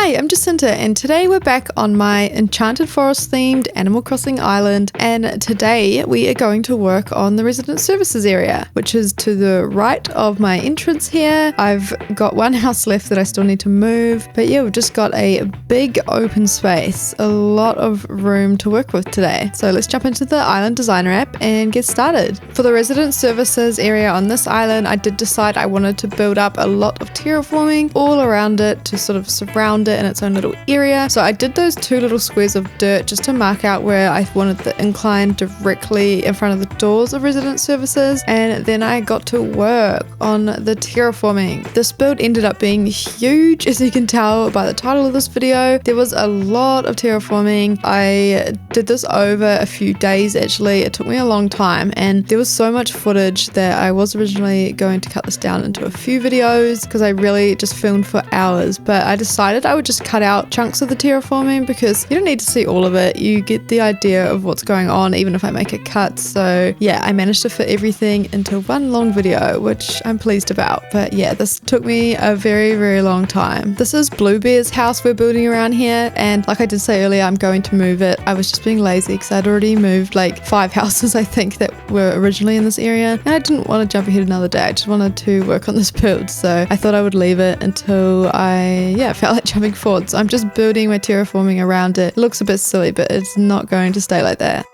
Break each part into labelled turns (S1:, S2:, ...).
S1: Hi, I'm Jacinta, and today we're back on my enchanted forest themed Animal Crossing island, and today we are going to work on the resident services area, which is to the right of my entrance here. I've got one house left that I still need to move, but yeah, we've just got a big open space, a lot of room to work with today. So let's jump into the Island Designer app and get started. For the resident services area on this island, I did decide I wanted to build up a lot of terraforming all around it to sort of surround it in its own little area. So I did those two little squares of dirt just to mark out where I wanted the incline directly in front of the doors of resident services, and then I got to work on the terraforming. This build ended up being huge, as you can tell by the title of this video. There was a lot of terraforming. I did this over a few days actually. It took me a long time, and there was so much footage that I was originally going to cut this down into a few videos because I really just filmed for hours, but I decided I would just cut out chunks of the terraforming because you don't need to see all of it. You get the idea of what's going on even if I make a cut. So yeah, I managed to fit everything into one long video, which I'm pleased about. But yeah, this took me a very long time. This is Bluebear's house we're building around here, and like I did say earlier, I'm going to move it. I was just being lazy because I'd already moved like 5 houses I think that were originally in this area, and I didn't want to jump ahead another day. I just wanted to work on this build, so I thought I would leave it until I felt like jumping forward. So I'm just building my terraforming around it. It looks a bit silly, but it's not going to stay like that.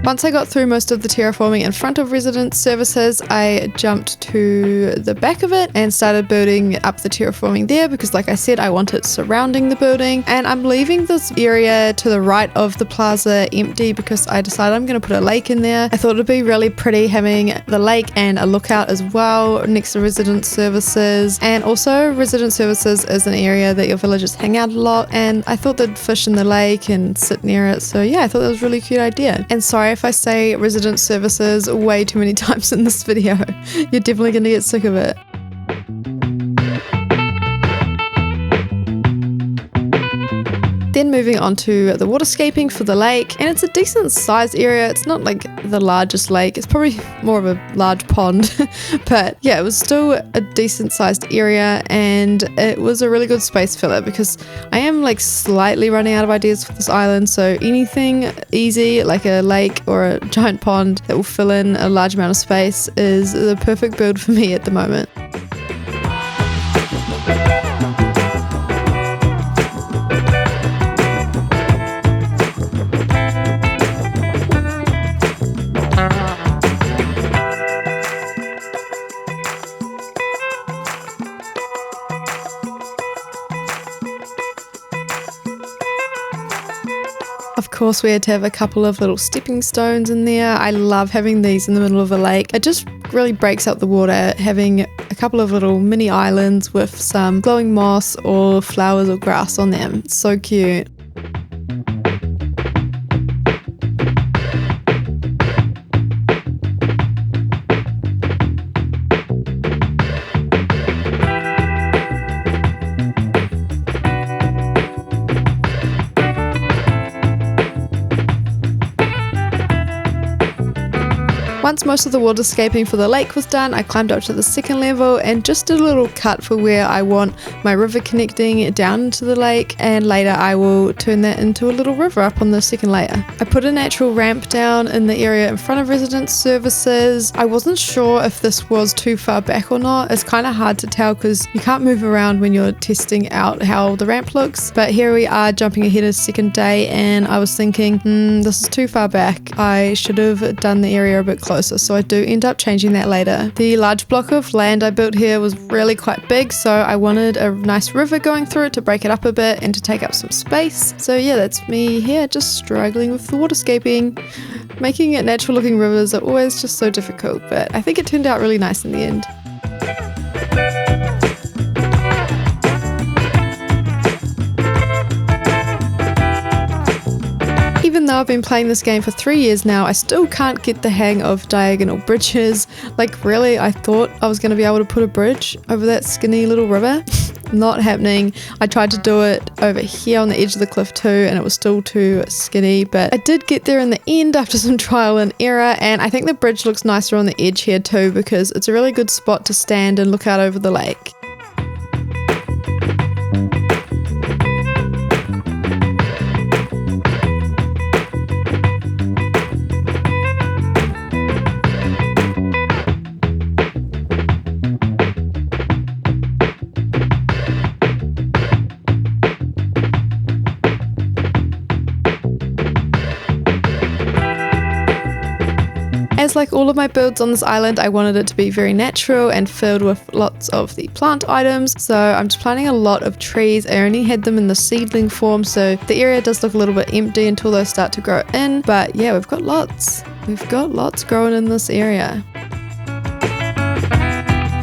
S1: Once I got through most of the terraforming in front of resident services, I jumped to the back of it and started building up the terraforming there because, like I said, I want it surrounding the building. And I'm leaving this area to the right of the plaza empty because I decided I'm going to put a lake in there. I thought it'd be really pretty having the lake and a lookout as well next to resident services. And also resident services is an area that your villagers hang out a lot, and I thought they'd fish in the lake and sit near it. So yeah, I thought that was a really cute idea. And sorry if I say resident services way too many times in this video. You're definitely going to get sick of it. Then moving on to the waterscaping for the lake, and it's a decent sized area. It's not like the largest lake, it's probably more of a large pond, but yeah, it was still a decent sized area, and it was a really good space filler because I am like slightly running out of ideas for this island. So anything easy like a lake or a giant pond that will fill in a large amount of space is the perfect build for me at the moment. Of course, we had to have a couple of little stepping stones in there. I love having these in the middle of a lake. It just really breaks up the water, having a couple of little mini islands with some glowing moss or flowers or grass on them. It's so cute. Once most of the waterscaping for the lake was done, I climbed up to the second level and just did a little cut for where I want my river connecting down into the lake, and later I will turn that into a little river up on the second layer. I put a natural ramp down in the area in front of resident services. I wasn't sure if this was too far back or not. It's kind of hard to tell because you can't move around when you're testing out how the ramp looks, but here we are jumping ahead a second day, and I was thinking, this is too far back. I should have done the area a bit closer. So I do end up changing that later. The large block of land I built here was really quite big, so I wanted a nice river going through it to break it up a bit and to take up some space. So yeah, that's me here just struggling with the waterscaping. Making it natural looking rivers are always just so difficult, but I think it turned out really nice in the end. though I've been playing this game for 3 years now, I still can't get the hang of diagonal bridges. Like really, I thought I was going to be able to put a bridge over that skinny little river. Not happening. I tried to do it over here on the edge of the cliff too, and it was still too skinny, but I did get there in the end after some trial and error. And I think the bridge looks nicer on the edge here too, because it's a really good spot to stand and look out over the lake. As like all of my builds on this island, I wanted it to be very natural and filled with lots of the plant items. So I'm just planting a lot of trees. I only had them in the seedling form, so the area does look a little bit empty until they start to grow in. But yeah, we've got lots. We've got lots growing in this area.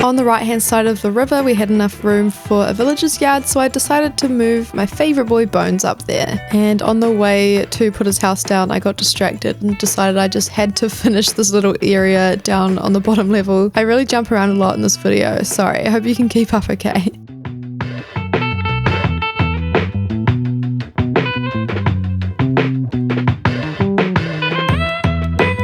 S1: On the right hand side of the river, we had enough room for a villager's yard, so I decided to move my favourite boy Bones up there. And on the way to put his house down, I got distracted and decided I just had to finish this little area down on the bottom level. I really jump around a lot in this video, sorry, I hope you can keep up okay.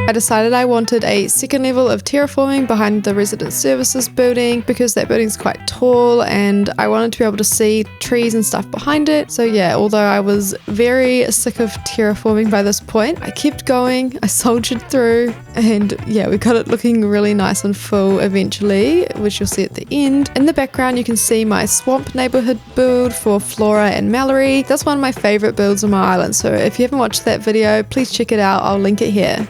S1: I decided I wanted a second level of terraforming behind the resident services building because that building's quite tall and I wanted to be able to see trees and stuff behind it. So yeah, although I was very sick of terraforming by this point, I kept going, I soldiered through, and yeah, we got it looking really nice and full eventually, which you'll see at the end. In the background you can see my swamp neighborhood build for Flora and Mallory. That's one of my favorite builds on my island, so if you haven't watched that video, please check it out, I'll link it here.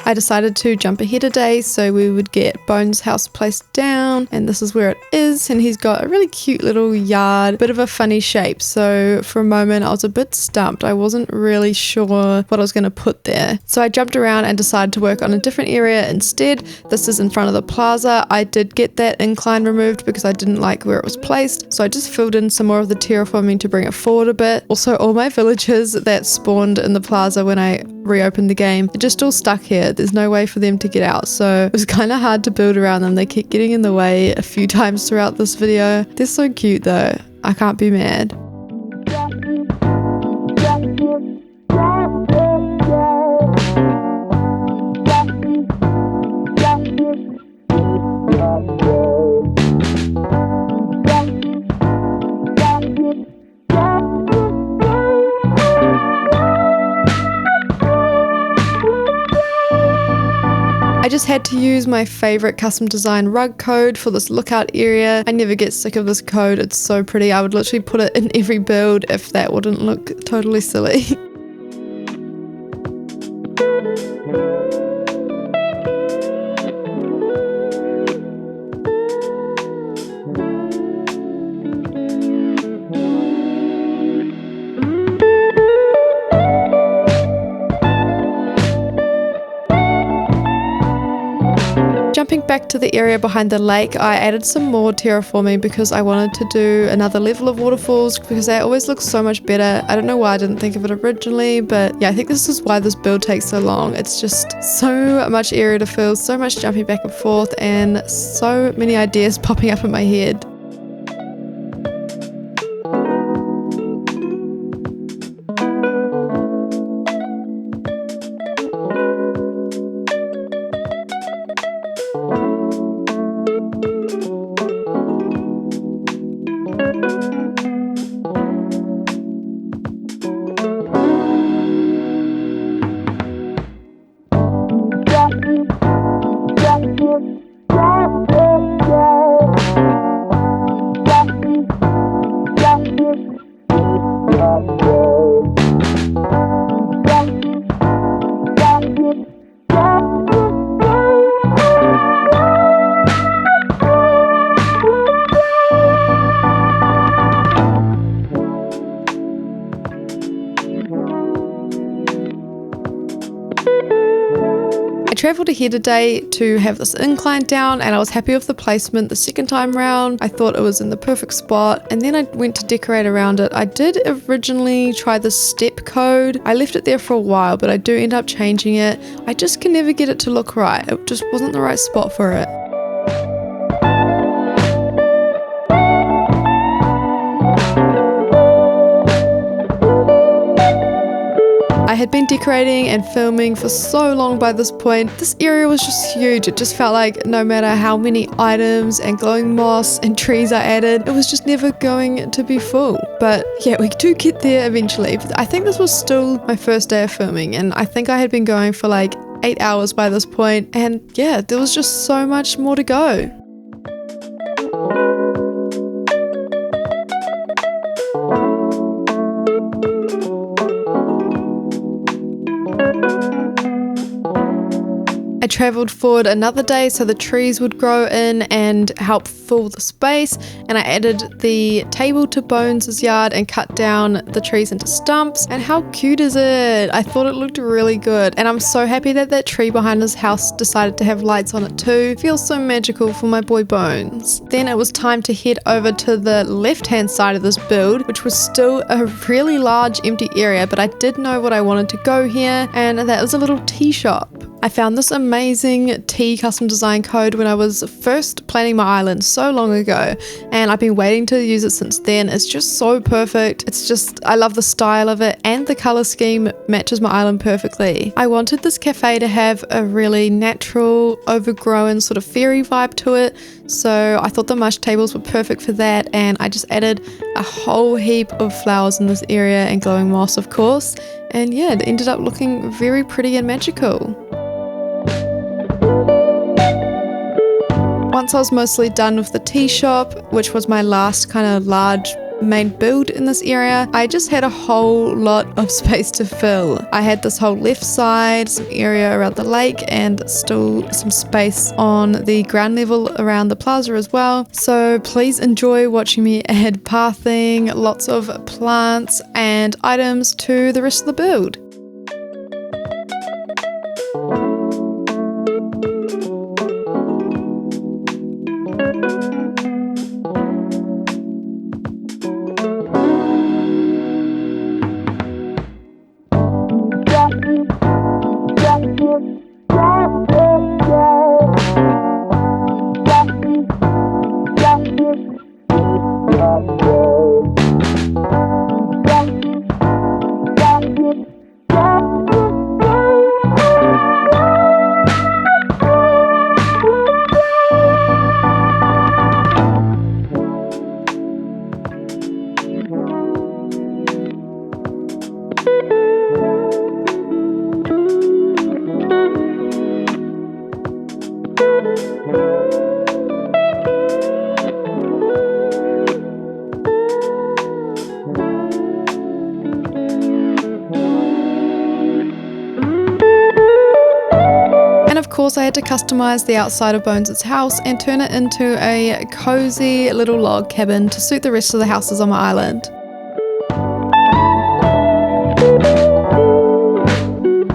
S1: I decided to jump ahead a day so we would get Bones' house placed down, and this is where it is, and he's got a really cute little yard, bit of a funny shape, so for a moment I was a bit stumped. I wasn't really sure what I was going to put there, so I jumped around and decided to work on a different area instead. This is in front of the plaza. I did get that incline removed because I didn't like where it was placed, so I just filled in some more of the terraforming to bring it forward a bit. Also, all my villagers that spawned in the plaza when I reopened the game, they're just all stuck here. There's no way for them to get out, so it was kind of hard to build around them. They kept getting in the way a few times throughout this video. They're so cute though, I can't be mad. I just had to use my favorite custom design rug code for this lookout area. I never get sick of this code, it's so pretty. I would literally put it in every build if that wouldn't look totally silly. Jumping back to the area behind the lake, I added some more terraforming because I wanted to do another level of waterfalls because they always look so much better. I don't know why I didn't think of it originally, but yeah, I think this is why this build takes so long. It's just so much area to fill, so much jumping back and forth, and so many ideas popping up in my head. travelled ahead a day to have this incline down, and I was happy with the placement the second time round. I thought it was in the perfect spot, and then I went to decorate around it. I did originally try the step code. I left it there for a while, but I do end up changing it. I just can never get it to look right. It just wasn't the right spot for it. I had been decorating and filming for so long by this point. This area was just huge. It just felt like no matter how many items and glowing moss and trees I added, it was just never going to be full. But yeah, we do get there eventually. I think this was still my first day of filming, and I think I had been going for like 8 hours by this point, and yeah, there was just so much more to go. I travelled forward another day so the trees would grow in and help fill the space, and I added the table to Bones' yard and cut down the trees into stumps. And how cute is it? I thought it looked really good, and I'm so happy that that tree behind his house decided to have lights on it too. It feels so magical for my boy Bones. Then it was time to head over to the left hand side of this build, which was still a really large empty area, but I did know what I wanted to go here, and that was a little tea shop. I found this amazing tea custom design code when I was first planning my island so long ago, and I've been waiting to use it since then. It's just so perfect. It's just, I love the style of it, and the color scheme matches my island perfectly. I wanted this cafe to have a really natural, overgrown sort of fairy vibe to it, so I thought the mush tables were perfect for that, and I just added a whole heap of flowers in this area and glowing moss, of course, and yeah, it ended up looking very pretty and magical. Once I was mostly done with the tea shop, which was my last kind of large main build in this area, I just had a whole lot of space to fill. I had this whole left side, some area around the lake, and still some space on the ground level around the plaza as well. So please enjoy watching me add pathing, lots of plants and items to the rest of the build. Of course, I had to customize the outside of Bones' house and turn it into a cozy little log cabin to suit the rest of the houses on my island.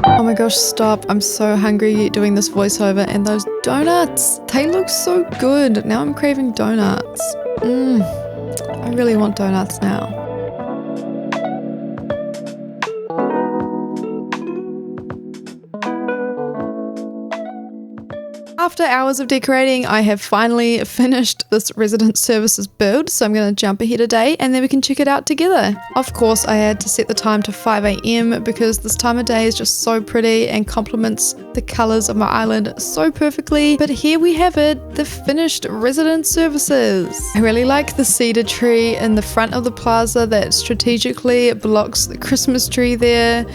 S1: Oh my gosh, stop. I'm so hungry doing this voiceover, and those donuts, they look so good. Now I'm craving donuts. I really want donuts now. After hours of decorating, I have finally finished this resident services build, so I'm going to jump ahead a day and then we can check it out together. Of course, I had to set the time to 5 AM because this time of day is just so pretty and complements the colours of my island so perfectly. But here we have it, the finished resident services. I really like the cedar tree in the front of the plaza that strategically blocks the Christmas tree there.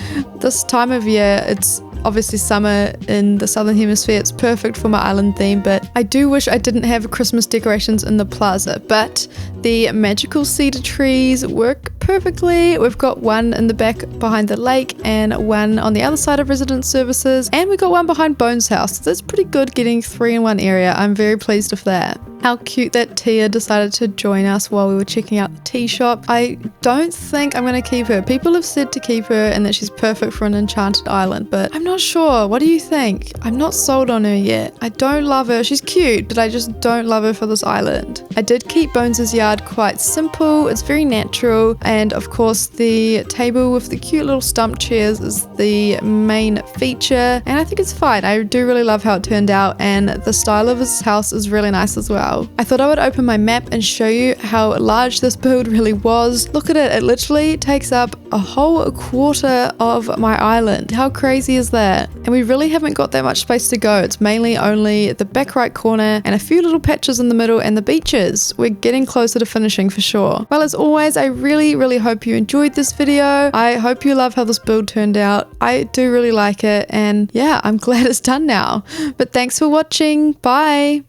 S1: This time of year, it's obviously summer in the southern hemisphere. It's perfect for my island theme, but I do wish I didn't have Christmas decorations in the plaza, but the magical cedar trees work perfectly. We've got one in the back behind the lake and one on the other side of resident services, and we got one behind Bones' house. So that's pretty good getting 3 in one area. I'm very pleased with that. How cute that Tia decided to join us while we were checking out the tea shop. I don't think I'm going to keep her. People have said to keep her and that she's perfect for an enchanted island, but I'm not sure. What do you think? I'm not sold on her yet. I don't love her. She's cute, but I just don't love her for this island. I did keep Bones' yard quite simple. It's very natural, and of course the table with the cute little stump chairs is the main feature, and I think it's fine. I do really love how it turned out, and the style of his house is really nice as well. I thought I would open my map and show you how large this build really was. Look at it. It literally takes up a whole quarter of my island. How crazy is that? And we really haven't got that much space to go. It's mainly only the back right corner and a few little patches in the middle and the beaches. We're getting closer to finishing for sure. Well, as always, I really hope you enjoyed this video. I hope you love how this build turned out. I do really like it, and yeah, I'm glad it's done now. But thanks for watching. Bye.